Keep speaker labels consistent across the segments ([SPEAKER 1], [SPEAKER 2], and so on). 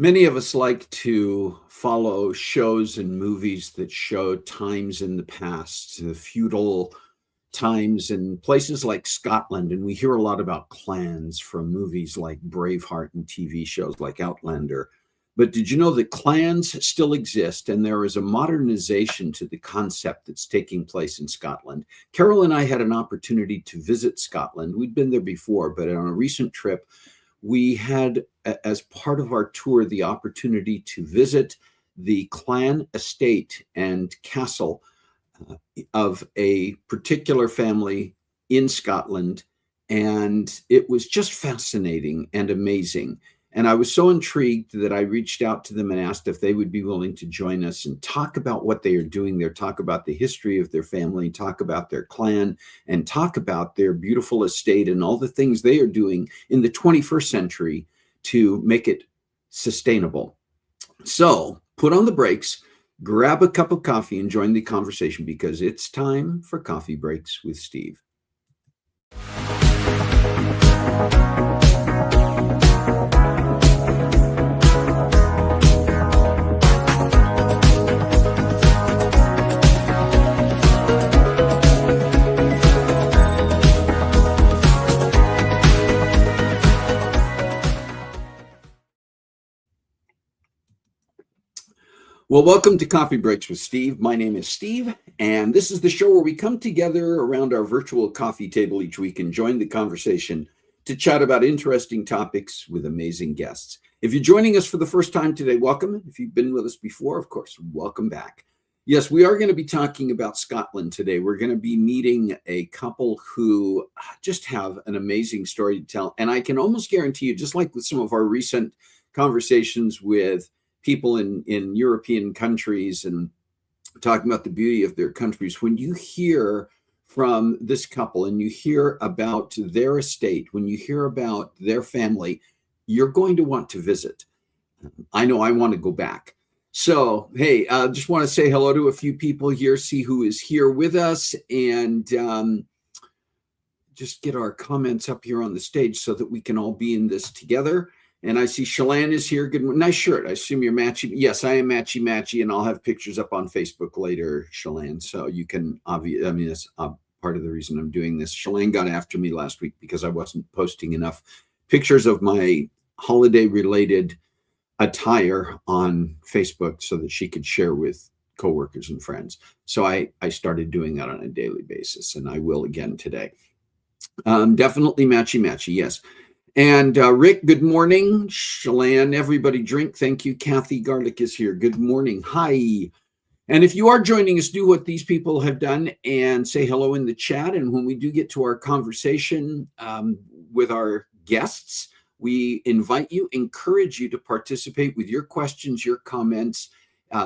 [SPEAKER 1] Many of us like to follow shows and movies that show times in the past, the feudal times in places like Scotland. And we hear a lot about clans from movies like Braveheart and TV shows like Outlander. But did you know that clans still exist and there is a modernization to the concept that's taking place in Scotland? Carol and I had an opportunity to visit Scotland. We'd been there before, but on a recent trip, we had, as part of our tour, the opportunity to visit the clan estate and castle of a particular family in Scotland. And it was just fascinating and amazing. And I was so intrigued that I reached out to them and asked if they would be willing to join us and talk about what they are doing there, talk about the history of their family, talk about their clan, and talk about their beautiful estate and all the things they are doing in the 21st century to make it sustainable. So put on the brakes, grab a cup of coffee, and join the conversation because it's time for Coffee Breaks with Steve. Well, welcome to Coffee Breaks with Steve. My name is Steve, and this is the show where we come together around our virtual coffee table each week and join the conversation to chat about interesting topics with amazing guests. If you're joining us for the first time today, welcome. If you've been with us before, of course, welcome back. Yes, we are going to be talking about Scotland today. We're going to be meeting a couple who just have an amazing story to tell. And I can almost guarantee you, just like with some of our recent conversations with people in European countries and talking about the beauty of their countries, when you hear from this couple and you hear about their estate, when you hear about their family, you're going to want to visit. I know I want to go back. So, hey, just want to say hello to a few people here, see who is here with us, and just get our comments up here on the stage so that we can all be in this together. And I see Shalane is here. Good, nice shirt. I assume you're matchy. Yes, I am matchy, and I'll have pictures up on Facebook later, Shalane. So you can, that's part of the reason I'm doing this. Shalane got after me last week because I wasn't posting enough pictures of my holiday-related attire on Facebook so that she could share with coworkers and friends. So I started doing that on a daily basis, and I will again today. Definitely matchy, yes. And Rick, good morning. Shalane, everybody drink. Thank you. Kathy Garlic is here. Good morning. Hi. And if you are joining us, do what these people have done and say hello in the chat. And when we do get to our conversation with our guests, we invite you, encourage you to participate with your questions, your comments.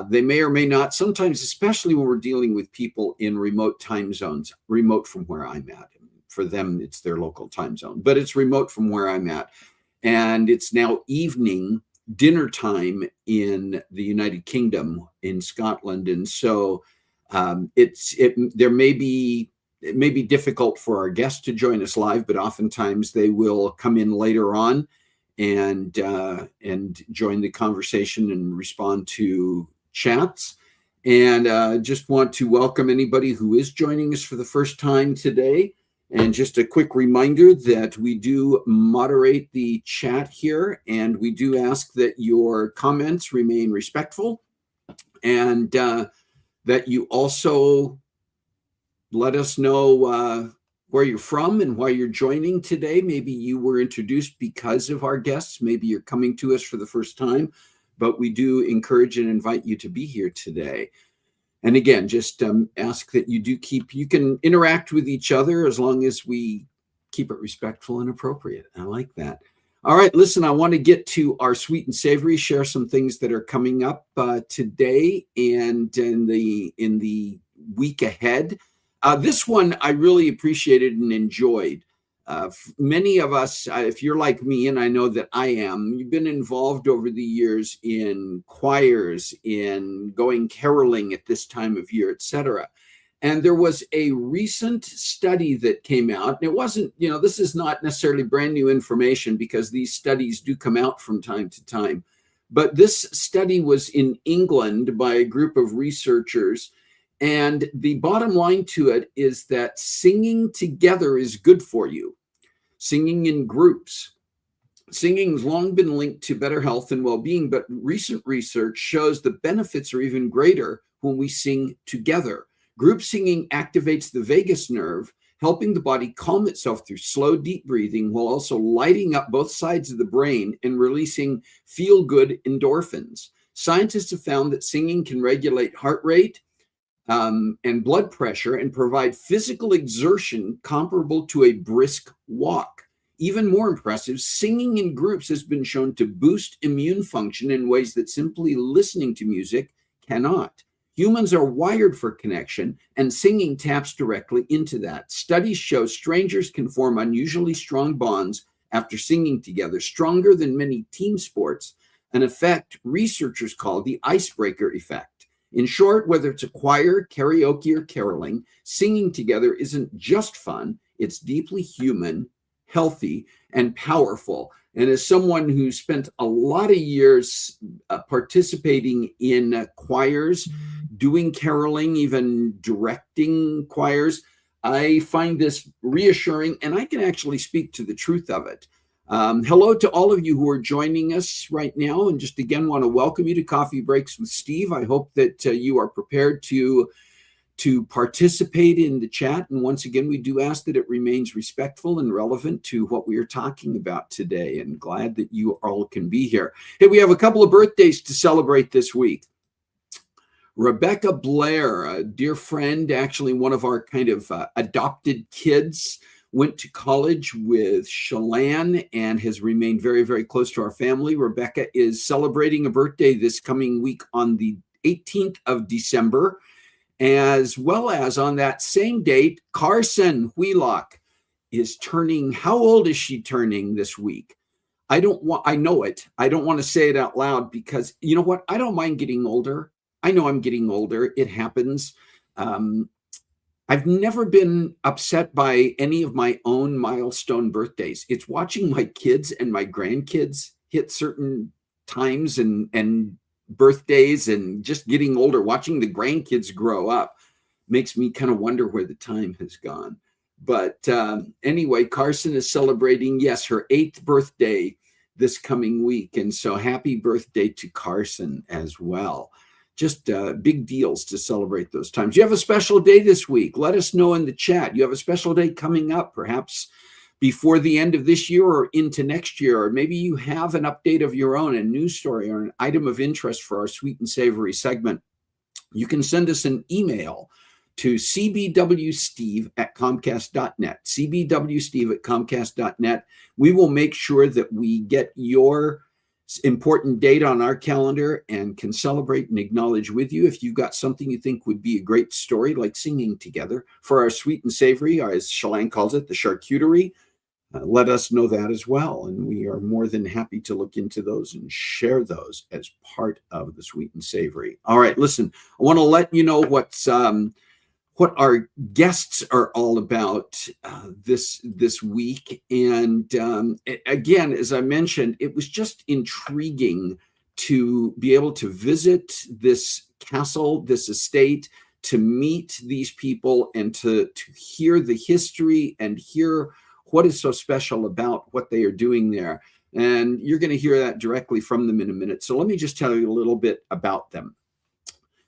[SPEAKER 1] They may or may not, sometimes, especially when we're dealing with people in remote time zones, remote from where I'm at. For them, it's their local time zone, but it's remote from where I'm at. And it's now evening, dinner time in the United Kingdom, in Scotland. And so it may be difficult for our guests to join us live, but oftentimes they will come in later on and join the conversation and respond to chats. And just want to welcome anybody who is joining us for the first time today. And just a quick reminder that we do moderate the chat here, and we do ask that your comments remain respectful, and that you also let us know where you're from and why you're joining today. Maybe you were introduced because of our guests. Maybe you're coming to us for the first time, but we do encourage and invite you to be here today. And again, just ask that you can interact with each other as long as we keep it respectful and appropriate. I like that. All right, listen, I want to get to our sweet and savory, share some things that are coming up today and in the week ahead. This one I really appreciated and enjoyed. Many of us, if you're like me, and I know that I am, you've been involved over the years in choirs, in going caroling at this time of year, etc. And there was a recent study that came out, and it wasn't, this is not necessarily brand new information because these studies do come out from time to time. But this study was in England by a group of researchers. And the bottom line to it is that singing together is good for you. Singing in groups. Singing has long been linked to better health and well-being, but recent research shows the benefits are even greater when we sing together. Group singing activates the vagus nerve, helping the body calm itself through slow, deep breathing, while also lighting up both sides of the brain and releasing feel-good endorphins. Scientists have found that singing can regulate heart rate, and blood pressure and provide physical exertion comparable to a brisk walk. Even more impressive, singing in groups has been shown to boost immune function in ways that simply listening to music cannot. Humans are wired for connection, and singing taps directly into that. Studies show strangers can form unusually strong bonds after singing together, stronger than many team sports, an effect researchers call the icebreaker effect. In short, whether it's a choir, karaoke, or caroling, singing together isn't just fun, it's deeply human, healthy, and powerful. And as someone who spent a lot of years participating in choirs, doing caroling, even directing choirs, I find this reassuring, and I can actually speak to the truth of it. Hello to all of you who are joining us right now, and just again want to welcome you to Coffee Breaks with Steve. I hope that you are prepared to to participate in the chat. And once again, we do ask that it remains respectful and relevant to what we are talking about today, and glad that you all can be here. Hey, we have a couple of birthdays to celebrate this week. Rebecca Blair, a dear friend, actually one of our kind of adopted kids, went to college with Chelan and has remained very, very close to our family. Rebecca is celebrating a birthday this coming week on the 18th of December, as well as on that same date, Carson Wheelock is turning, how old is she turning this week? I know it. I don't want to say it out loud because you know what? I don't mind getting older. I know I'm getting older. It happens. I've never been upset by any of my own milestone birthdays. It's watching my kids and my grandkids hit certain times and birthdays and just getting older, watching the grandkids grow up makes me kind of wonder where the time has gone. But anyway, Carson is celebrating, yes, her 8th birthday this coming week. And so happy birthday to Carson as well. Just big deals to celebrate those times. You have a special day this week. Let us know in the chat. You have a special day coming up, perhaps before the end of this year or into next year. Or maybe you have an update of your own, a news story or an item of interest for our Sweet and Savory segment. You can send us an email to cbwsteve@comcast.net, cbwsteve@comcast.net. We will make sure that we get your important date on our calendar and can celebrate and acknowledge with you. If you've got something you think would be a great story, like singing together for our Sweet and Savory, or as Chelan calls it, the charcuterie, let us know that as well. And we are more than happy to look into those and share those as part of the Sweet and Savory. All right, listen, I want to let you know what our guests are all about this week. And again, as I mentioned, it was just intriguing to be able to visit this castle, this estate, to meet these people and to hear the history and hear what is so special about what they are doing there. And you're going to hear that directly from them in a minute. So let me just tell you a little bit about them.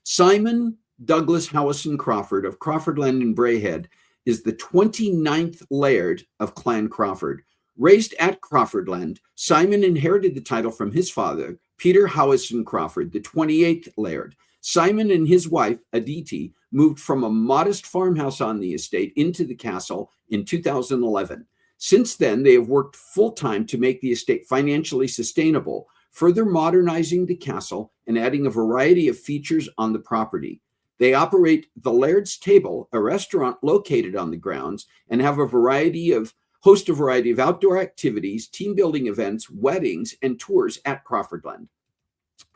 [SPEAKER 1] Simon Douglas Houison Craufurd of Craufurdland in Braehead is the 29th Laird of Clan Craufurd. Raised at Craufurdland, Simon inherited the title from his father, Peter Houison Craufurd, the 28th Laird. Simon and his wife, Adity, moved from a modest farmhouse on the estate into the castle in 2011. Since then, they have worked full-time to make the estate financially sustainable, further modernizing the castle and adding a variety of features on the property. They operate the Laird's Table, a restaurant located on the grounds, and have host a variety of outdoor activities, team building events, weddings, and tours at Craufurdland.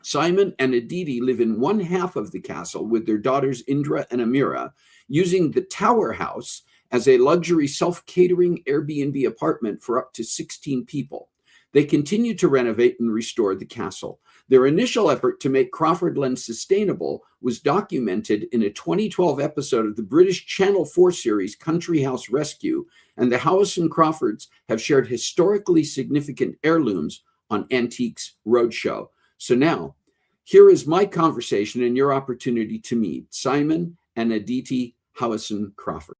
[SPEAKER 1] Simon and Adity live in one half of the castle with their daughters Indra and Amira, using the Tower House as a luxury self-catering Airbnb apartment for up to 16 people. They continue to renovate and restore the castle. Their initial effort to make Craufurdland sustainable was documented in a 2012 episode of the British Channel 4 series Country House Rescue, and the Houison Crawfords have shared historically significant heirlooms on Antiques Roadshow. So now, here is my conversation and your opportunity to meet Simon and Adity Houison Craufurd.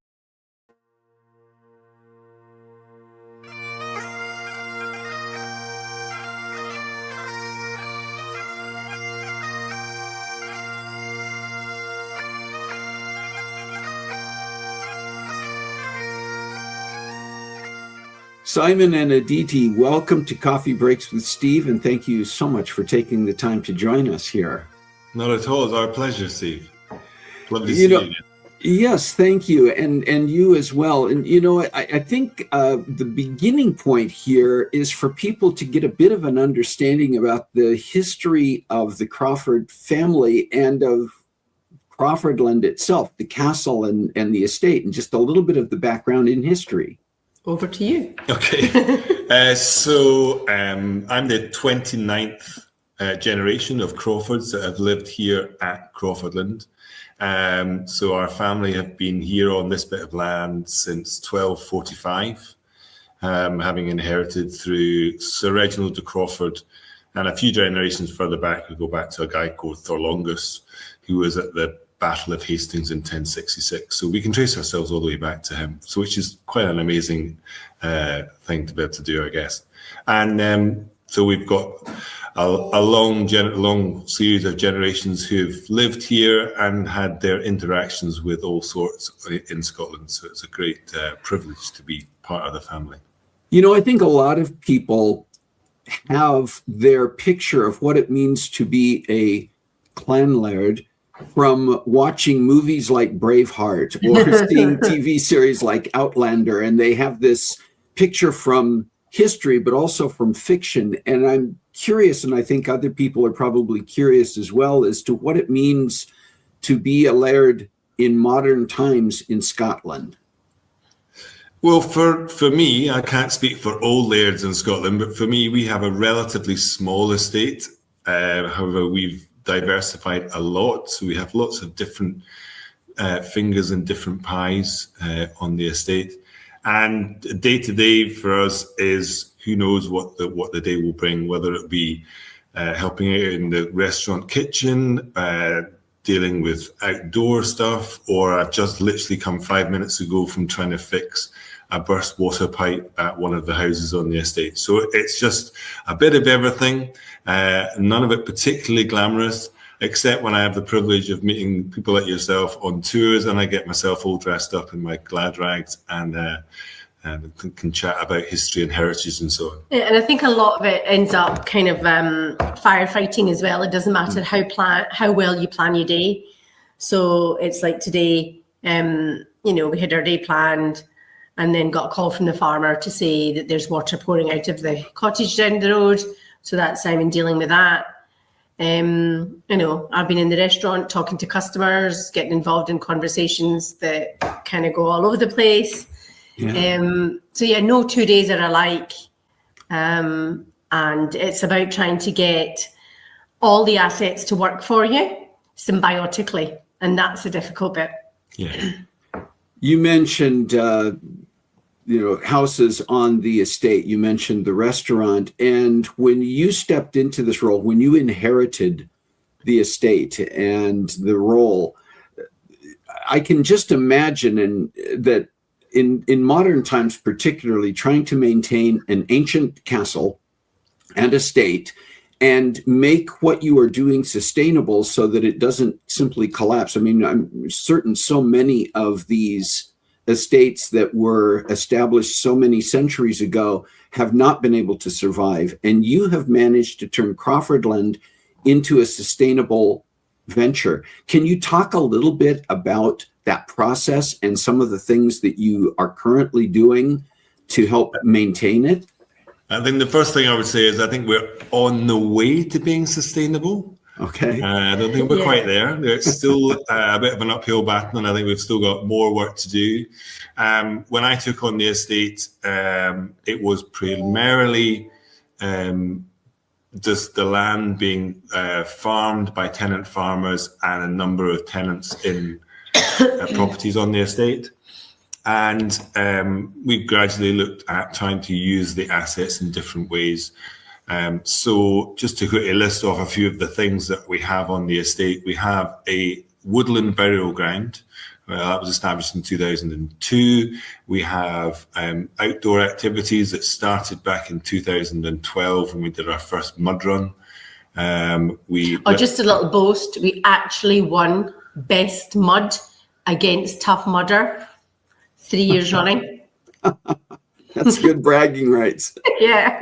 [SPEAKER 1] Simon and Adity, welcome to Coffee Breaks with Steve, and thank you so much for taking the time to join us here.
[SPEAKER 2] Not at all. It's our pleasure, Steve. Love to see you again.
[SPEAKER 1] Yes, thank you, and you as well. And I think the beginning point here is for people to get a bit of an understanding about the history of the Craufurd family and of Craufurdland itself, the castle and the estate, and just a little bit of the background in history.
[SPEAKER 3] Over to you.
[SPEAKER 2] Okay. So I'm the 29th generation of Crawfords that have lived here at Craufurdland. So our family have been here on this bit of land since 1245, having inherited through Sir Reginald de Craufurd, and a few generations further back, we go back to a guy called Thorlongus, who was at the Battle of Hastings in 1066. So we can trace ourselves all the way back to him. So which is quite an amazing thing to be able to do, I guess. And so we've got a long series of generations who've lived here and had their interactions with all sorts in Scotland. So it's a great privilege to be part of the family.
[SPEAKER 1] You know, I think a lot of people have their picture of what it means to be a clan laird from watching movies like Braveheart or seeing TV series like Outlander, and they have this picture from history, but also from fiction. And I'm curious, and I think other people are probably curious as well, as to what it means to be a laird in modern times in Scotland.
[SPEAKER 2] Well, for me, I can't speak for all lairds in Scotland, but for me, we have a relatively small estate. However, we've diversified a lot. So we have lots of different fingers in different pies on the estate. And day to day for us is who knows what the day will bring, whether it be helping out in the restaurant kitchen, dealing with outdoor stuff, or I've just literally come 5 minutes ago from trying to fix a burst water pipe at one of the houses on the estate. So it's just a bit of everything, none of it particularly glamorous, except when I have the privilege of meeting people like yourself on tours and I get myself all dressed up in my glad rags and can chat about history and heritage and so on.
[SPEAKER 3] Yeah, and I think a lot of it ends up kind of firefighting as well. It doesn't matter how well you plan your day. So it's like today, we had our day planned and then got a call from the farmer to say that there's water pouring out of the cottage down the road. So that's I'm dealing with that. I've been in the restaurant talking to customers, getting involved in conversations that kind of go all over the place. Yeah. No 2 days are alike. And it's about trying to get all the assets to work for you symbiotically. And that's the difficult bit.
[SPEAKER 2] Yeah.
[SPEAKER 1] You mentioned, houses on the estate. You mentioned the restaurant. And when you stepped into this role, when you inherited the estate and the role, I can just imagine that in modern times, particularly trying to maintain an ancient castle and estate and make what you are doing sustainable so that it doesn't simply collapse. I mean, I'm certain so many of these estates that were established so many centuries ago have not been able to survive. And you have managed to turn Craufurdland into a sustainable venture. Can you talk a little bit about that process and some of the things that you are currently doing to help maintain it?
[SPEAKER 2] I think the first thing I would say is I think we're on the way to being sustainable.
[SPEAKER 1] Okay.
[SPEAKER 2] I don't think we're quite there. It's still a bit of an uphill battle, and I think we've still got more work to do. When I took on the estate, it was primarily just the land being farmed by tenant farmers and a number of tenants in properties on the estate. And we've gradually looked at trying to use the assets in different ways. So just to quickly list off a few of the things that we have on the estate, we have a woodland burial ground. That was established in 2002. We have outdoor activities that started back in 2012 when we did our first mud run.
[SPEAKER 3] Just a little boast, we actually won Best Mud against Tough Mudder 3 years running.
[SPEAKER 1] That's good bragging rights.
[SPEAKER 3] Yeah.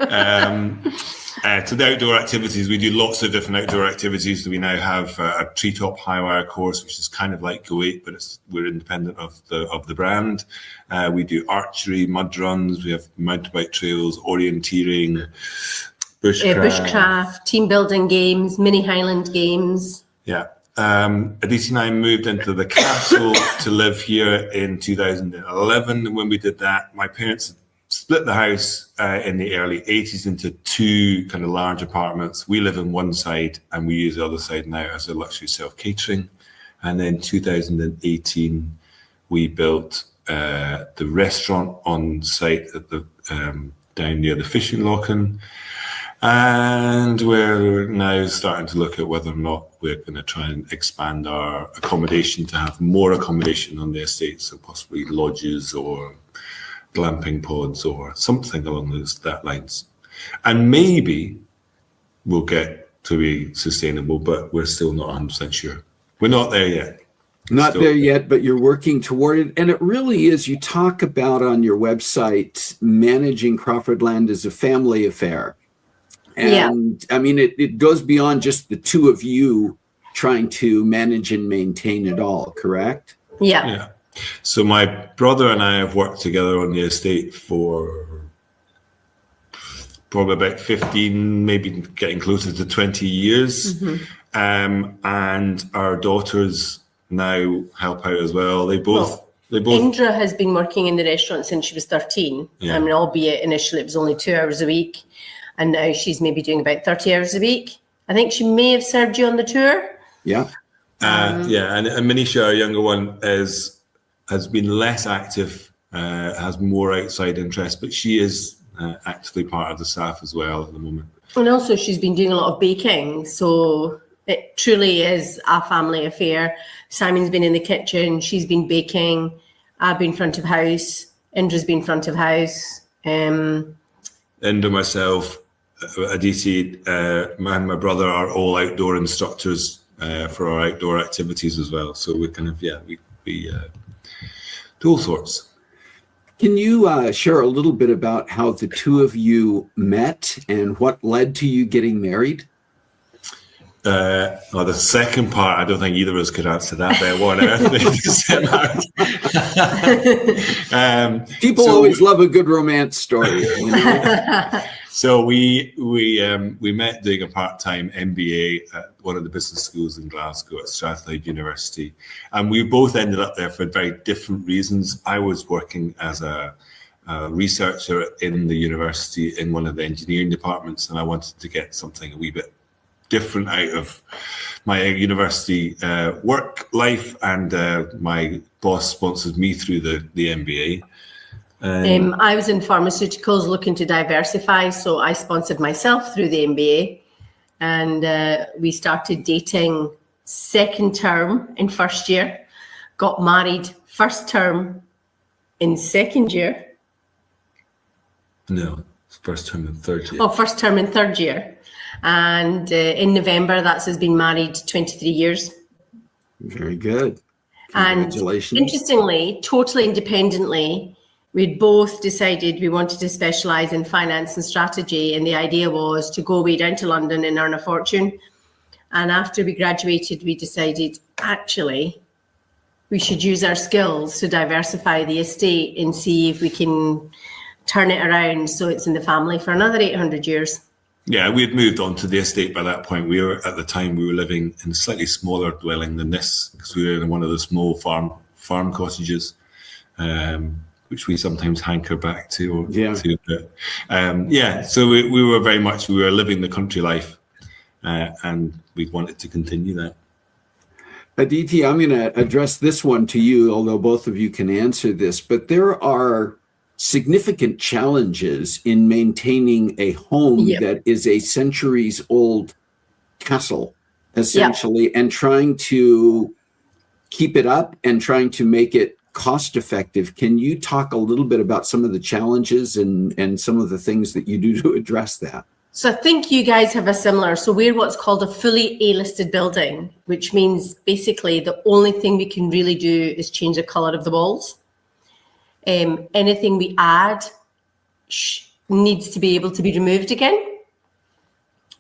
[SPEAKER 2] To the outdoor activities, we do lots of different outdoor activities. We now have a treetop high wire course, which is kind of like Go 8, but we're independent of the brand. We do archery, mud runs. We have mountain bike trails, orienteering,
[SPEAKER 3] bushcraft, team building games, mini Highland games.
[SPEAKER 2] Yeah. Adity and I moved into the castle to live here in 2011. And when we did that, my parents split the house in the early 80s into two kind of large apartments. We live on one side and we use the other side now as a luxury self-catering. And then 2018, we built the restaurant on site at the down near the fishing lochen. And we're now starting to look at whether or not we're going to try and expand our accommodation to have more accommodation on the estate, so possibly lodges or glamping pods or something along that lines. And maybe we'll get to be sustainable, but we're still not 100% sure. We're not there yet.
[SPEAKER 1] Not there yet, but you're working toward it. And it really is, you talk about on your website, managing Craufurd Land as a family affair. And I mean, it goes beyond just the two of you trying to manage and maintain it all, correct?
[SPEAKER 2] Yeah. So my brother and I have worked together on the estate for probably about 15, maybe getting closer to 20 years. And our daughters now help out as well. They both.
[SPEAKER 3] Indra has been working in the restaurant since she was 13. I mean, albeit initially it was only 2 hours a week. And now she's maybe doing about 30 hours a week. I think she may have served you on the tour.
[SPEAKER 2] And Manisha, our younger one, has been less active, has more outside interest, but she is actively part of the staff as well at the moment.
[SPEAKER 3] And also she's been doing a lot of baking. So it truly is a family affair. Simon's been in the kitchen. She's been baking. I've been front of house. Indra's been front of house.
[SPEAKER 2] Indra, myself, Adity, and my brother are all outdoor instructors for our outdoor activities as well. So we kind of, we do all sorts.
[SPEAKER 1] Can you share a little bit about how the two of you met and what led to you getting married?
[SPEAKER 2] Well, the second part, I don't think either of us could answer that. But what on earth
[SPEAKER 1] people always love a good romance story. You know?
[SPEAKER 2] So we met doing a part-time MBA at one of the business schools in Glasgow at Strathclyde University, and we both ended up there for very different reasons. I was working as a researcher in the university in one of the engineering departments, and I wanted to get something a wee bit different out of my university work life, and my boss sponsored me through the MBA.
[SPEAKER 3] I was in pharmaceuticals looking to diversify, so I sponsored myself through the MBA, and we started dating second term in first year, got married first term in second year.
[SPEAKER 2] No, first term in third year.
[SPEAKER 3] Oh, first term in third year. And in November, that's us been married 23 years.
[SPEAKER 1] Very good.
[SPEAKER 3] Congratulations. And interestingly, totally independently, we'd both decided we wanted to specialise in finance and strategy. And the idea was to go away down to London and earn a fortune. And after we graduated, we decided, actually, we should use our skills to diversify the estate and see if we can turn it around so it's in the family for another 800 years.
[SPEAKER 2] Yeah, we had moved on to the estate by that point. At the time we were living in a slightly smaller dwelling than this, because we were in one of the small farm cottages, which we sometimes hanker back to. So we were very much, we were living the country life, and we wanted to continue that.
[SPEAKER 1] Aditi, I'm going to address this one to you, although both of you can answer this, but there are significant challenges in maintaining a home that is a centuries-old castle, essentially, and trying to keep it up and trying to make it cost-effective. Can you talk a little bit about some of the challenges and some of the things that you do to address that?
[SPEAKER 3] So I think you guys have a similar, so we're what's called a fully A-listed building, which means basically the only thing we can really do is change the colour of the walls. Anything we add needs to be able to be removed again.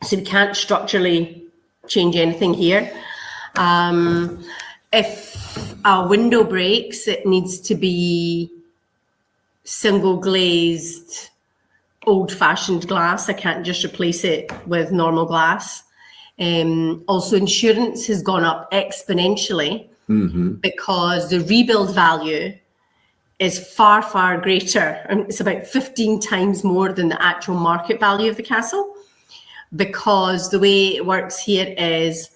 [SPEAKER 3] So we can't structurally change anything here. If a window breaks, it needs to be single glazed, old-fashioned glass. I can't just replace it with normal glass. Also, insurance has gone up exponentially because the rebuild value is far, far greater. And it's about 15 times more than the actual market value of the castle, because the way it works here is,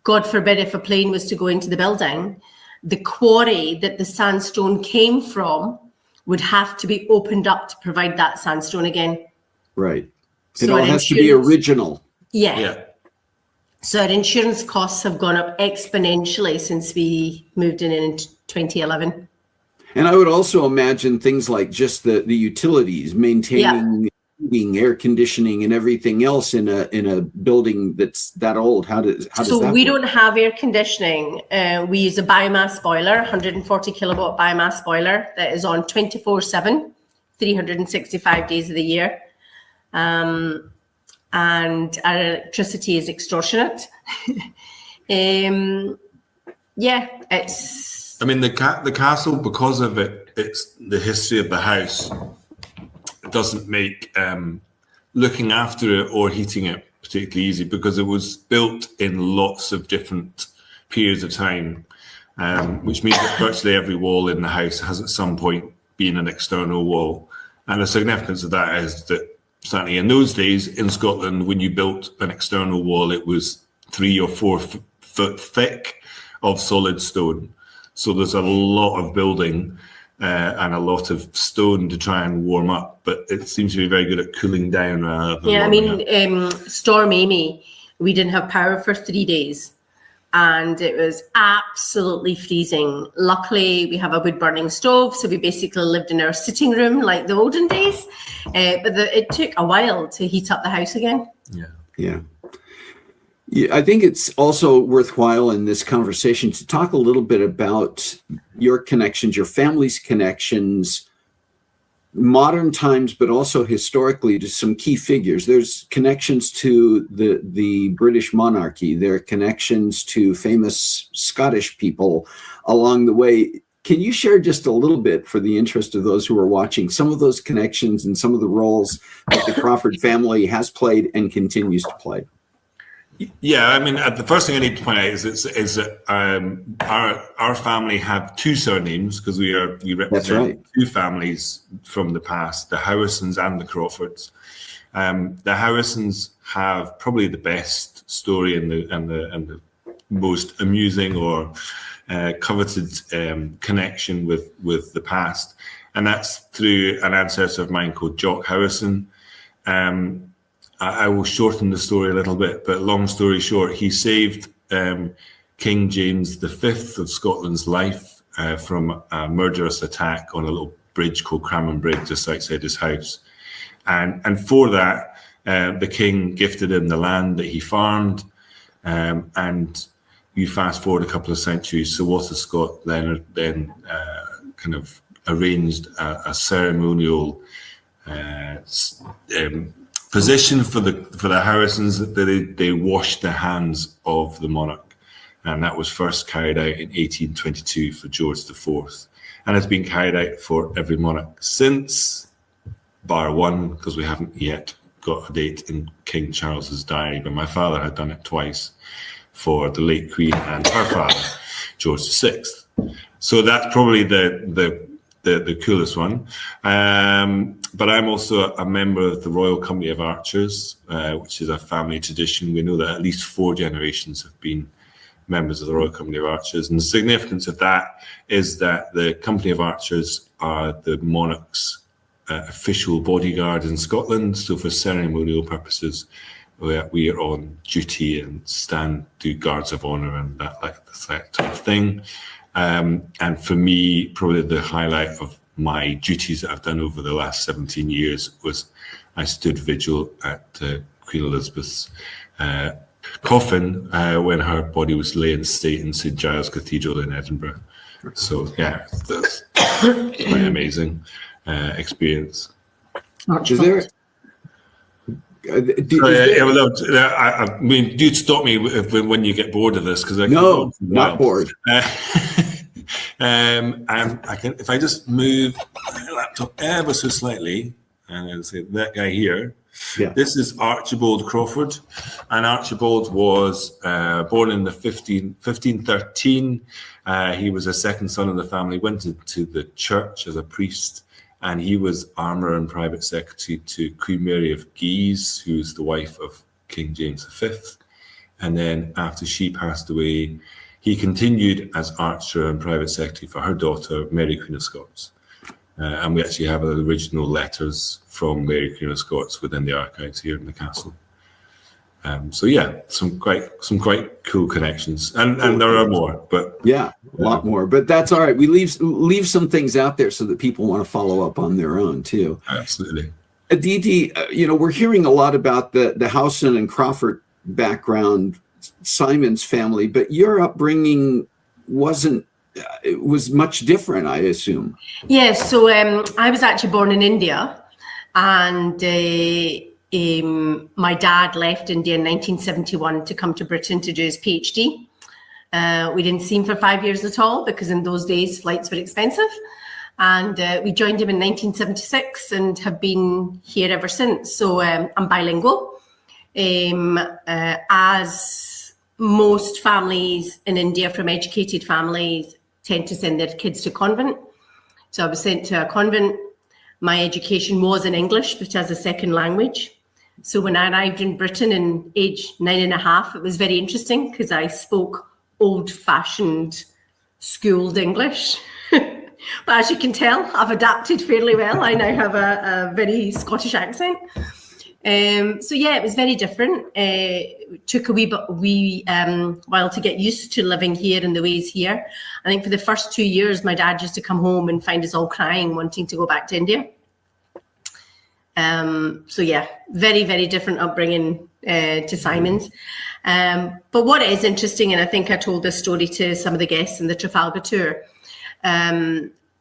[SPEAKER 3] God forbid, if a plane was to go into the building, the quarry that the sandstone came from would have to be opened up to provide that sandstone again.
[SPEAKER 1] Right. It all has to be original.
[SPEAKER 3] Yeah. So our insurance costs have gone up exponentially since we moved in 2011.
[SPEAKER 1] And I would also imagine things like just the utilities, maintaining heating, air conditioning, and everything else in a building that's that old. How does that
[SPEAKER 3] we
[SPEAKER 1] work?
[SPEAKER 3] don't have air conditioning. We use a biomass boiler, 140 kilowatt biomass boiler that is on 24/7, 365 days of the year. And our electricity is extortionate. It's.
[SPEAKER 2] I mean, the castle, because of it's the history of the house, doesn't make looking after it or heating it particularly easy, because it was built in lots of different periods of time, which means that virtually every wall in the house has at some point been an external wall. And the significance of that is that certainly in those days in Scotland, when you built an external wall, it was 3 or 4 foot thick of solid stone. So there's a lot of building and a lot of stone to try and warm up, but it seems to be very good at cooling down rather than warming up.
[SPEAKER 3] Storm Amy, we didn't have power for 3 days and it was absolutely freezing. Luckily, we have a wood burning stove, so we basically lived in our sitting room like the olden days, but it took a while to heat up the house again.
[SPEAKER 1] Yeah, I think it's also worthwhile in this conversation to talk a little bit about your connections, your family's connections, modern times, but also historically to some key figures. There's connections to the British monarchy. There are connections to famous Scottish people along the way. Can you share just a little bit, for the interest of those who are watching, some of those connections and some of the roles that the Craufurd family has played and continues to play?
[SPEAKER 2] Yeah, I mean, the first thing I need to point out is that our family have 2 surnames, because we represent 2 families from the past, the Houisons and the Crawfords. The Houisons have probably the best story and the most amusing or coveted connection with the past, and that's through an ancestor of mine called Jock Houison. I will shorten the story a little bit, but long story short, he saved King James V of Scotland's life from a murderous attack on a little bridge called Craman Bridge just outside his house. And for that, the king gifted him the land that he farmed. And you fast forward a couple of centuries, Sir Walter Scott Laird then kind of arranged a ceremonial position for the Houisons, that they washed the hands of the monarch, and that was first carried out in 1822 for George IV, and it's been carried out for every monarch since, bar one, because we haven't yet got a date in King Charles's diary, but my father had done it twice for the late Queen and her father, George VI. So that's probably the coolest one. But I'm also a member of the Royal Company of Archers, which is a family tradition. We know that at least 4 generations have been members of the Royal Company of Archers. And the significance of that is that the Company of Archers are the monarch's official bodyguard in Scotland. So for ceremonial purposes, we are on duty and do guards of honour and that type of thing. And for me, probably the highlight of my duties that I've done over the last 17 years was I stood vigil at Queen Elizabeth's coffin when her body was laid in state in St Giles Cathedral in Edinburgh. So yeah, that's quite an amazing experience.
[SPEAKER 1] Is there?
[SPEAKER 2] I mean, do stop me when you get bored of this, because
[SPEAKER 1] no, not bored.
[SPEAKER 2] And I can, if I just move my laptop ever so slightly, and I'll say that guy here. Yeah. This is Archibald Craufurd, and Archibald was born in the 1513. He was a second son of the family, went to the church as a priest, and he was armourer and private secretary to Queen Mary of Guise, who's the wife of King James V. And then after she passed away, he continued as archer and private secretary for her daughter, Mary Queen of Scots. And we actually have the original letters from Mary Queen of Scots within the archives here in the castle. So yeah, some quite cool connections, and there are more, but
[SPEAKER 1] yeah, a lot more. But that's all right. We leave some things out there so that people want to follow up on their own too.
[SPEAKER 2] Absolutely.
[SPEAKER 1] Aditi, we're hearing a lot about the Houison and Craufurd background, Simon's family, but your upbringing was much different, I assume.
[SPEAKER 3] Yes, so I was actually born in India, and my dad left India in 1971 to come to Britain to do his PhD. We didn't see him for 5 years at all because in those days flights were expensive. And we joined him in 1976 and have been here ever since. So I'm bilingual. As most families in India from educated families tend to send their kids to convent. So I was sent to a convent. My education was in English, but as a second language. So when I arrived in Britain in age 9.5, it was very interesting because I spoke old-fashioned schooled English. But as you can tell, I've adapted fairly well. I now have a very Scottish accent. So yeah, it was very different. It took a wee while to get used to living here and the ways here. I think for the first 2 years, my dad used to come home and find us all crying, wanting to go back to India. So yeah, very, very different upbringing to Simon's. But what is interesting, and I think I told this story to some of the guests in the Trafalgar tour,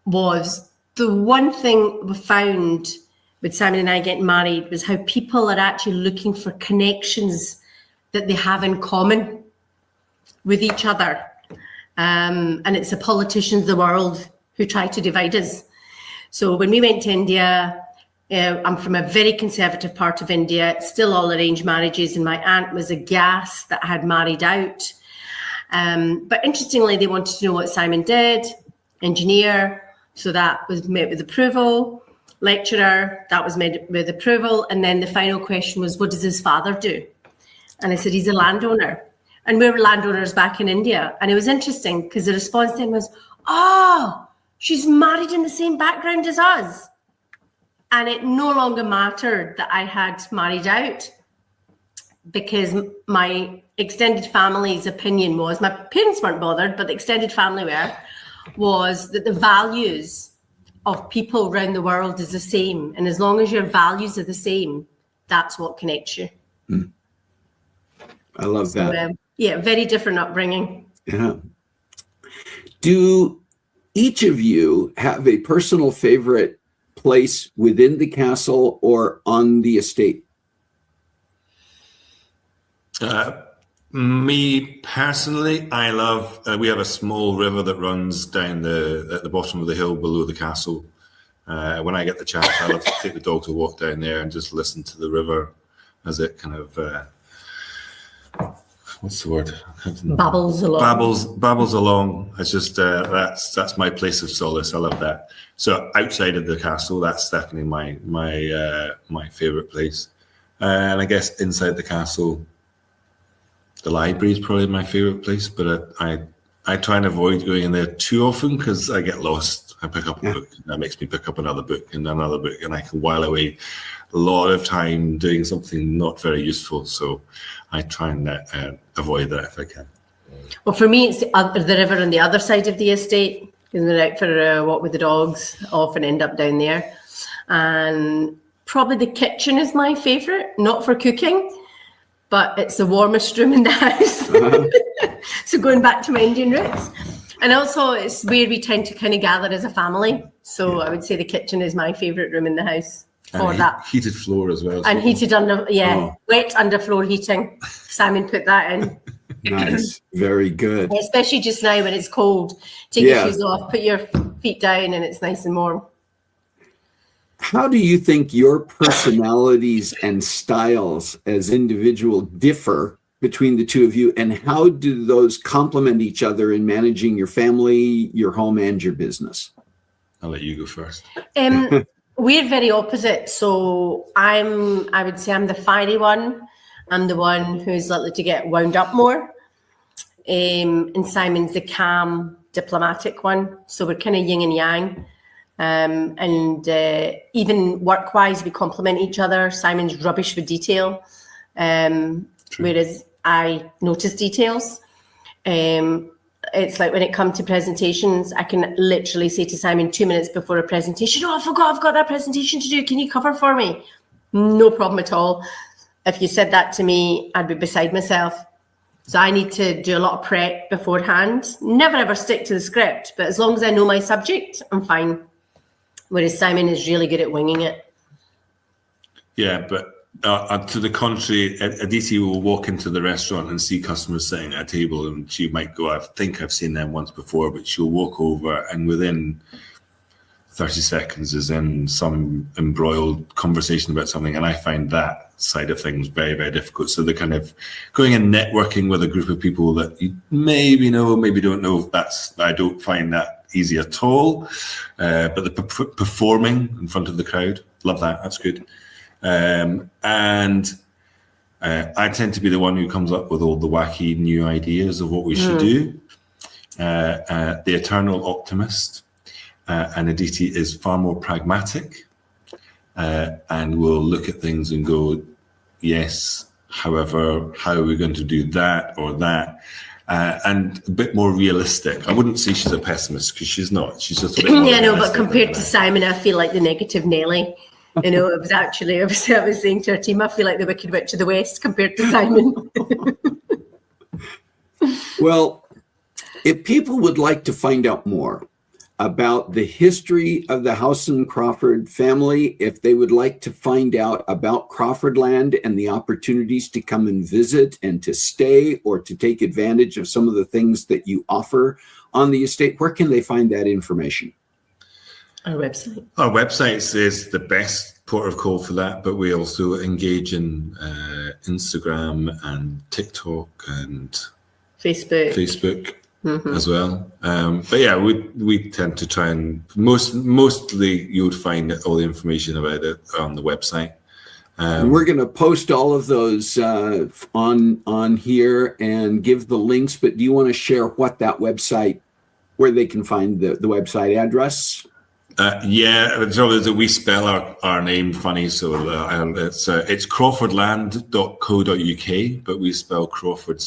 [SPEAKER 3] was the one thing we found with Simon and I getting married was how people are actually looking for connections that they have in common with each other. And it's the politicians of the world who try to divide us. So when we went to India, I'm from a very conservative part of India. It's still all arranged marriages, and my aunt was a gas that had married out. But interestingly, they wanted to know what Simon did. Engineer, so that was met with approval. Lecturer, that was met with approval. And then the final question was, what does his father do? And I said, he's a landowner. And we were landowners back in India. And it was interesting because the response then was, oh, she's married in the same background as us. And it no longer mattered that I had married out because my extended family's opinion was, my parents weren't bothered, but the extended family was that the values of people around the world is the same. And as long as your values are the same, that's what connects you.
[SPEAKER 1] Mm. I love that.
[SPEAKER 3] Yeah, very different upbringing.
[SPEAKER 1] Yeah. Do each of you have a personal favorite place within the castle or on the estate?
[SPEAKER 2] Me personally, I love, we have a small river that runs down at the bottom of the hill below the castle. When I get the chance, I love to take the dog to walk down there and just listen to the river as it kind of, what's the word?
[SPEAKER 3] Babbles along.
[SPEAKER 2] Babbles along. It's just, that's my place of solace. I love that. So outside of the castle, that's definitely my favorite place. And I guess inside the castle, the library is probably my favorite place, but I try and avoid going in there too often because I get lost. I pick up a book, and that makes me pick up another book, and I can while away a lot of time doing something not very useful. So I try and avoid that if I can.
[SPEAKER 3] Well, for me, it's the river on the other side of the estate. When we're out for a walk with the dogs, I often end up down there. And probably the kitchen is my favourite, not for cooking, but it's the warmest room in the house. So going back to my Indian roots. And also it's where we tend to kind of gather as a family. So I would say the kitchen is my favourite room in the house for that.
[SPEAKER 2] Heated floor as well.
[SPEAKER 3] And heated wet underfloor heating. Simon put that in.
[SPEAKER 1] Nice. Very good.
[SPEAKER 3] Especially just now when it's cold. Take your shoes off, put your feet down, and it's nice and warm.
[SPEAKER 1] How do you think your personalities and styles as individual differ between the two of you, and how do those complement each other in managing your family, your home, and your business?
[SPEAKER 2] I'll let you go first.
[SPEAKER 3] We're very opposite. So I would say I'm the fiery one. I'm the one who's likely to get wound up more. And Simon's the calm, diplomatic one. So we're kind of yin and yang. And even work-wise, we complement each other. Simon's rubbish with detail, whereas I notice details. It's like when it comes to presentations, I can literally say to Simon 2 minutes before a presentation, "Oh, I forgot, I've got that presentation to do. Can you cover for me?" No problem at all. If you said that to me, I'd be beside myself. So I need to do a lot of prep beforehand. Never ever stick to the script, but as long as I know my subject, I'm fine. Whereas Simon is really good at winging it.
[SPEAKER 2] Yeah, but to the contrary, Adity will walk into the restaurant and see customers sitting at a table, and she might go, "I think I've seen them once before," but she'll walk over and within 30 seconds is in some embroiled conversation about something, and I find that side of things very, very difficult. So the kind of going and networking with a group of people that you maybe know, maybe don't know, I don't find that easy at all. But the performing in front of the crowd, love that, that's good. And I tend to be the one who comes up with all the wacky new ideas of what we should do. The eternal optimist. And Adity is far more pragmatic and will look at things and go, yes, however, how are we going to do that or that? And a bit more realistic. I wouldn't say she's a pessimist because she's not. She's just a bit more
[SPEAKER 3] but compared to Simon, I feel like the negative Nelly. You know, I was saying to our team, I feel like the Wicked Witch of the West compared to Simon.
[SPEAKER 1] Well, if people would like to find out more about the history of the Houison Craufurd family, if they would like to find out about Craufurdland and the opportunities to come and visit and to stay or to take advantage of some of the things that you offer on the estate, where can they find that information?
[SPEAKER 3] Our website.
[SPEAKER 2] Our website is the best port of call for that, but we also engage in Instagram and TikTok and Facebook. As well, but yeah, we tend to try and mostly you would find all the information about it on the website.
[SPEAKER 1] We're going to post all of those on here and give the links. But do you want to share what that website, where they can find the website address?
[SPEAKER 2] Yeah, the trouble is that we spell our name funny, so it's craufurdland.co.uk, but we spell Craufurd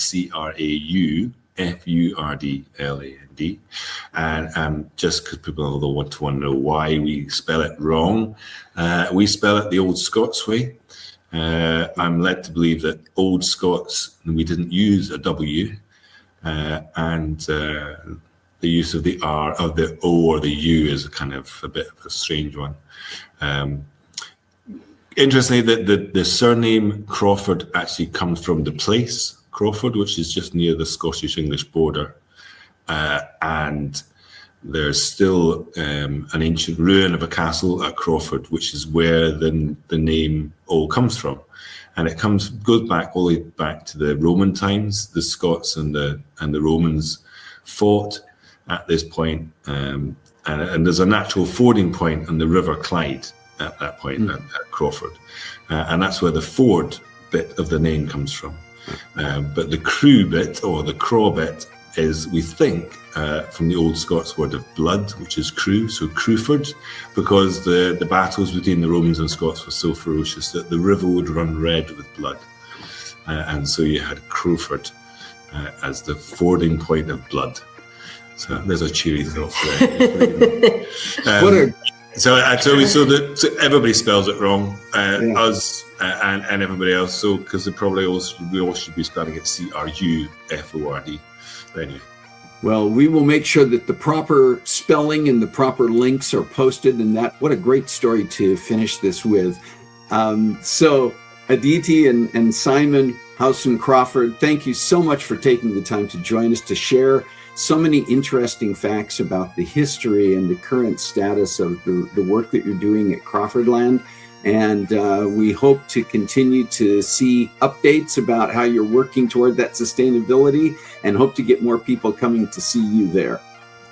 [SPEAKER 2] CRAUFURDLAND, and just because people will want to know why we spell it wrong, we spell it the old Scots way. I'm led to believe that old Scots, we didn't use a W, and the use of the R, of the O or the U is kind of a bit of a strange one. Interestingly, the surname Craufurd actually comes from the place Craufurd, which is just near the Scottish-English border. And there's still an ancient ruin of a castle at Craufurd, which is where the name all comes from. And it goes back all the way back to the Roman times. The Scots and the Romans fought at this point, and there's a natural fording point on the River Clyde at that point at Craufurd, and that's where the ford bit of the name comes from. But the crew bit or the craw bit is, we think, from the old Scots word of blood, which is crew, so Craufurd, because the battles between the Romans and Scots were so ferocious that the river would run red with blood, and so you had Craufurd as the fording point of blood. So there's a cheery thought there. So everybody spells it wrong, us and everybody else. So because we all should be spelling it CRUFORD. But anyway.
[SPEAKER 1] Well, we will make sure that the proper spelling and the proper links are posted. And what a great story to finish this with. So Adity and Simon Houison Craufurd, thank you so much for taking the time to join us to share so many interesting facts about the history and the current status of the work that you're doing at Craufurdland. And we hope to continue to see updates about how you're working toward that sustainability, and hope to get more people coming to see you there.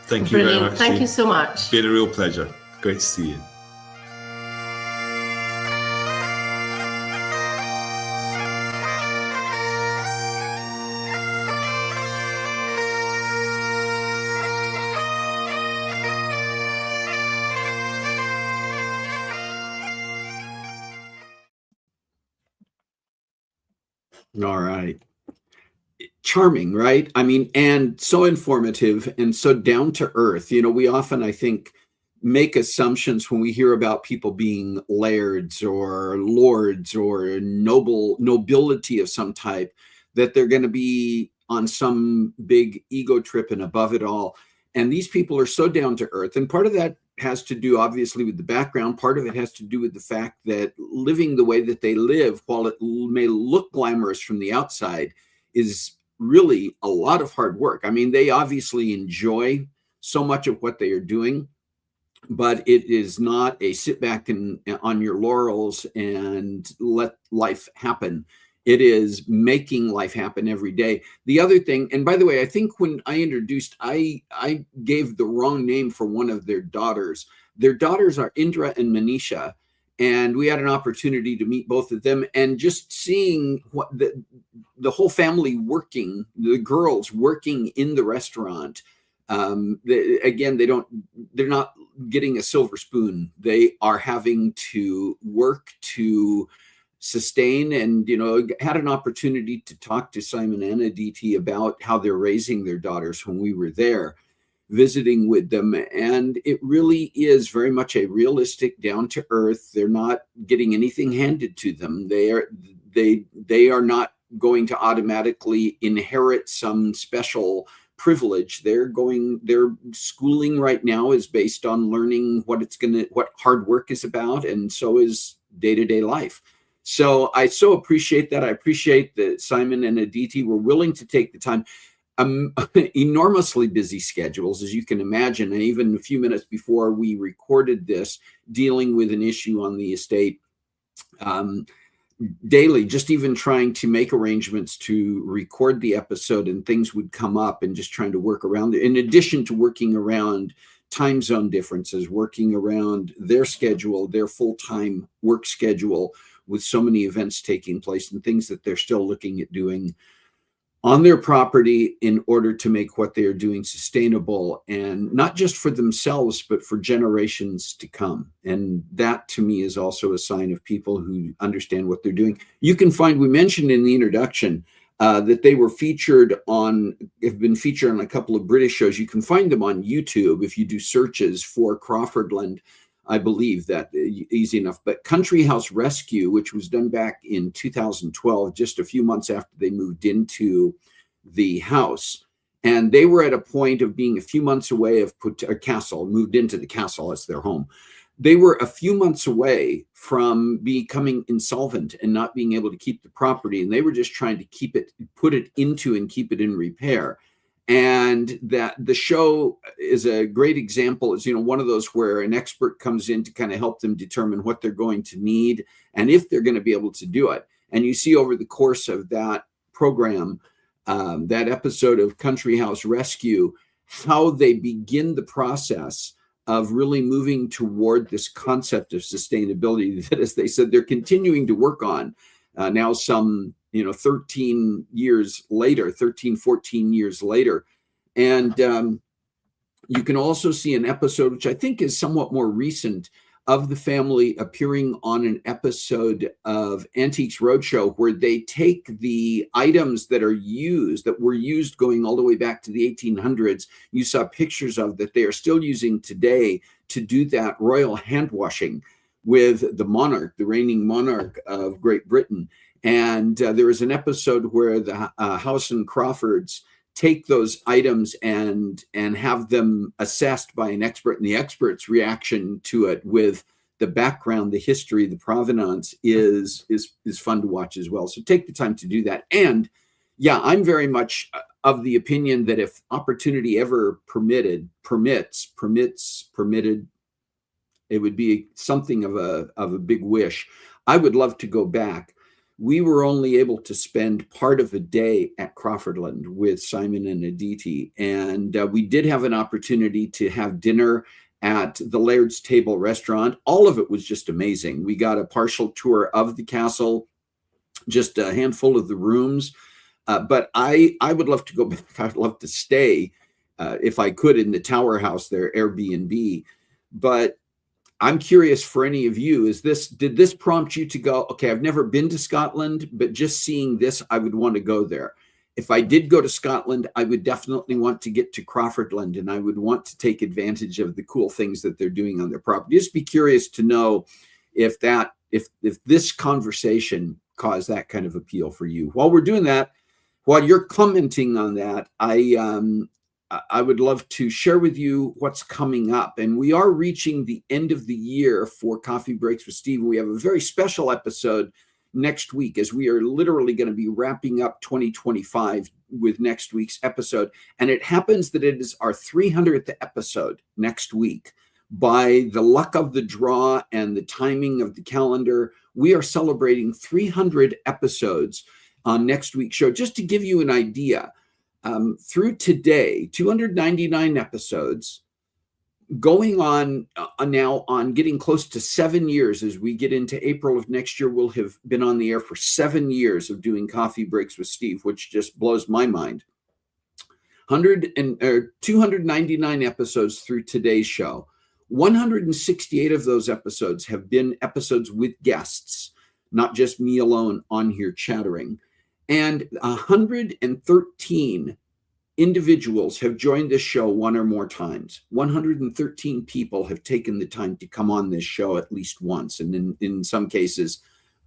[SPEAKER 2] Thank you very much.
[SPEAKER 3] Thank you so much.
[SPEAKER 2] It's been a real pleasure. Great to see you.
[SPEAKER 1] All right. Charming, right? I mean, and so informative and so down to earth. You know, we often, I think, make assumptions when we hear about people being lairds or lords or nobility of some type, that they're going to be on some big ego trip and above it all. And these people are so down to earth. And part of that has to do, obviously, with the background. Part of it has to do with the fact that living the way that they live, while it may look glamorous from the outside, is really a lot of hard work. I mean, they obviously enjoy so much of what they are doing, but it is not a sit back and on your laurels and let life happen. It is making life happen every day. The other thing, and by the way, I think when I introduced, I gave the wrong name for one of their daughters. Their daughters are Indra and Manisha, and we had an opportunity to meet both of them, and just seeing what the whole family working, the girls working in the restaurant. They're not getting a silver spoon. They are having to work to sustain, and, you know, had an opportunity to talk to Simon and Adity about how they're raising their daughters when we were there visiting with them. And it really is very much a realistic, down to earth. They're not getting anything handed to them. They are not going to automatically inherit some special privilege. Their schooling right now is based on learning what hard work is about, and so is day-to-day life. So I so appreciate that. I appreciate that Simon and Adity were willing to take the time. Enormously busy schedules, as you can imagine. And even a few minutes before we recorded this, dealing with an issue on the estate, daily, just even trying to make arrangements to record the episode, and things would come up, and just trying to work around it. In addition to working around time zone differences, working around their schedule, their full-time work schedule, with so many events taking place and things that they're still looking at doing on their property in order to make what they are doing sustainable, and not just for themselves, but for generations to come. And that, to me, is also a sign of people who understand what they're doing. You can find, we mentioned in the introduction, that they were have been featured on a couple of British shows. You can find them on YouTube if you do searches for Craufurd. I believe that easy enough. But Country House Rescue, which was done back in 2012, just a few months after they moved into the house. And they were at a point of being a few months away of moved into the castle as their home. They were a few months away from becoming insolvent and not being able to keep the property. And they were just trying to put it into and keep it in repair. And that the show is a great example. Is, you know, one of those where an expert comes in to kind of help them determine what they're going to need and if they're going to be able to do it. And you see over the course of that program, that episode of Country House Rescue, how they begin the process of really moving toward this concept of sustainability that, as they said, they're continuing to work on now some 13, 14 years later. And you can also see an episode, which I think is somewhat more recent, of the family appearing on an episode of Antiques Roadshow, where they take the items that were used going all the way back to the 1800s. You saw pictures of that they are still using today to do that royal hand washing with the monarch, the reigning monarch of Great Britain. And there is an episode where the Houison Craufurds take those items and have them assessed by an expert, and the expert's reaction to it, with the background, the history, the provenance, is fun to watch as well. So take the time to do that. And yeah, I'm very much of the opinion that if opportunity ever permitted, it would be something of a big wish. I would love to go back. We were only able to spend part of a day at Craufurd with Simon and Adity, and we did have an opportunity to have dinner at the Laird's Table restaurant. All of it was just amazing. We got a partial tour of the castle, just a handful of the rooms, but I would love to go back. I'd love to stay, if I could, in the Tower House there, Airbnb. But I'm curious for any of you, did this prompt you to go, okay, I've never been to Scotland, but just seeing this, I would want to go there. If I did go to Scotland, I would definitely want to get to Craufurd, and I would want to take advantage of the cool things that they're doing on their property. Just be curious to know if this conversation caused that kind of appeal for you. While we're doing that, while you're commenting on that, I would love to share with you what's coming up. And we are reaching the end of the year for Coffee Breaks with Steve. We have a very special episode next week, as we are literally going to be wrapping up 2025 with next week's episode. And it happens that it is our 300th episode next week. By the luck of the draw and the timing of the calendar, we are celebrating 300 episodes on next week's show. Just to give you an idea, through today, 299 episodes, going on now on getting close to 7 years. As we get into April of next year, we'll have been on the air for 7 years of doing Coffee Breaks with Steve, which just blows my mind. 299 episodes through today's show. 168 of those episodes have been episodes with guests, not just me alone on here chattering. And 113 individuals have joined this show one or more times. 113 people have taken the time to come on this show at least once, and in some cases,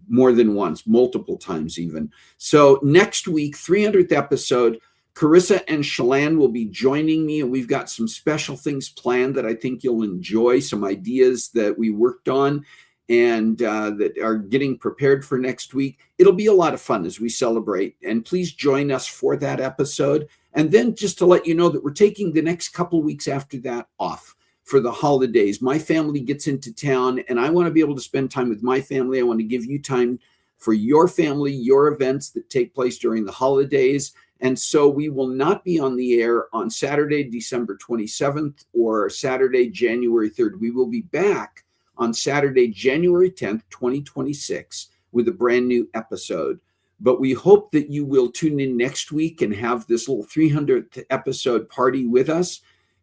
[SPEAKER 1] more than once, multiple times even. So next week, 300th episode, Carissa and Shalane will be joining me, and we've got some special things planned that I think you'll enjoy, some ideas that we worked on and that are getting prepared for next week. It'll be a lot of fun as we celebrate, and please join us for that episode. And then just to let you know that we're taking the next couple weeks after that off for the holidays. My family gets into town, and I want to be able to spend time with my family. I want to give you time for your family, your events that take place during the holidays. And so we will not be on the air on Saturday, December 27th or Saturday, January 3rd. We will be back on Saturday, January 10th, 2026 with a brand new episode. But we hope that you will tune in next week and have this little 300th episode party with us,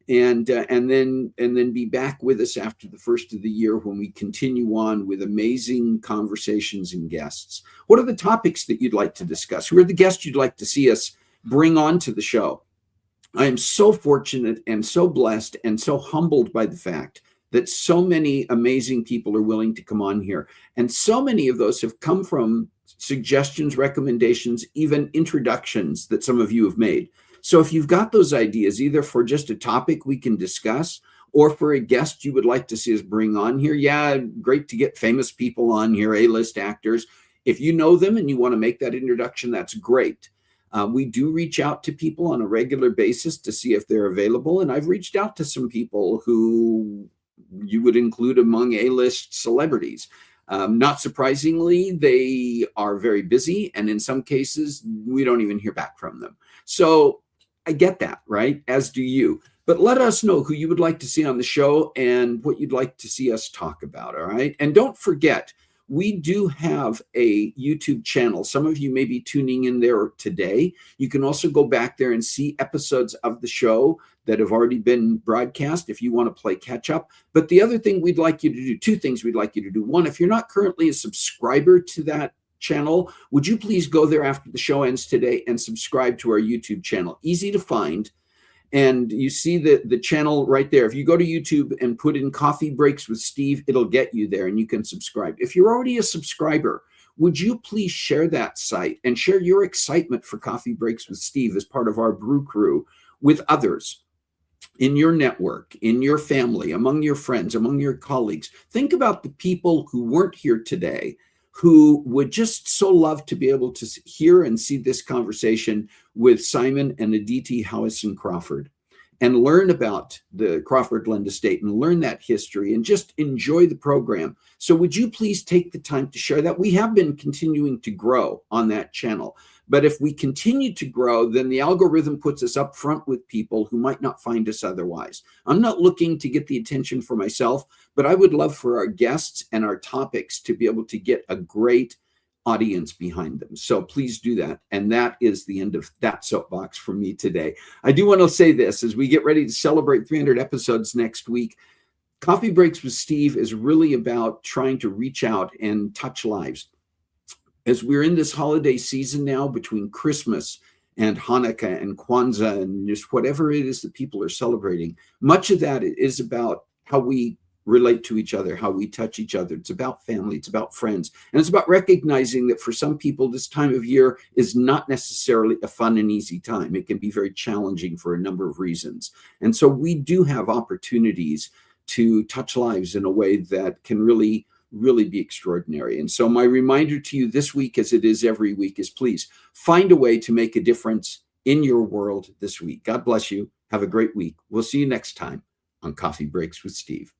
[SPEAKER 1] and then be back with us after the first of the year when we continue on with amazing conversations and guests. What are the topics that you'd like to discuss? Who are the guests you'd like to see us bring on to the show? I am so fortunate and so blessed and so humbled by the fact that so many amazing people are willing to come on here. And so many of those have come from suggestions, recommendations, even introductions that some of you have made. So if you've got those ideas, either for just a topic we can discuss or for a guest you would like to see us bring on here, yeah, great to get famous people on here, A-list actors. If you know them and you want to make that introduction, that's great. We do reach out to people on a regular basis to see if they're available. And I've reached out to some people who you would include among A-list celebrities. Not surprisingly, they are very busy, and in some cases, we don't even hear back from them. So I get that, right? As do you. But let us know who you would like to see on the show and what you'd like to see us talk about, all right? And don't forget, we do have a YouTube channel. Some of you may be tuning in there today. You can also go back there and see episodes of the show that have already been broadcast if you want to play catch up. But the other thing we'd like you to do, two things we'd like you to do. One, if you're not currently a subscriber to that channel, would you please go there after the show ends today and subscribe to our YouTube channel? Easy to find. And you see the channel right there. If you go to YouTube and put in Coffee Breaks with Steve, it'll get you there and you can subscribe. If you're already a subscriber, would you please share that site and share your excitement for Coffee Breaks with Steve as part of our Brew Crew with others in your network, in your family, among your friends, among your colleagues? Think about the people who weren't here today who would just so love to be able to hear and see this conversation with Simon and Adity Houison Craufurd and learn about the Craufurd estate and learn that history and just enjoy the program. So would you please take the time to share that? We have been continuing to grow on that channel. But if we continue to grow, then the algorithm puts us up front with people who might not find us otherwise. I'm not looking to get the attention for myself, but I would love for our guests and our topics to be able to get a great audience behind them. So please do that. And that is the end of that soapbox for me today. I do want to say this as we get ready to celebrate 300 episodes next week. Coffee Breaks with Steve is really about trying to reach out and touch lives. As we're in this holiday season now between Christmas and Hanukkah and Kwanzaa and just whatever it is that people are celebrating, much of that is about how we relate to each other, how we touch each other. It's about family, it's about friends, and it's about recognizing that for some people, this time of year is not necessarily a fun and easy time. It can be very challenging for a number of reasons. And so we do have opportunities to touch lives in a way that can really be extraordinary. And so my reminder to you this week, as it is every week, is please find a way to make a difference in your world this week. God bless you. Have a great week. We'll see you next time on Coffee Breaks with Steve.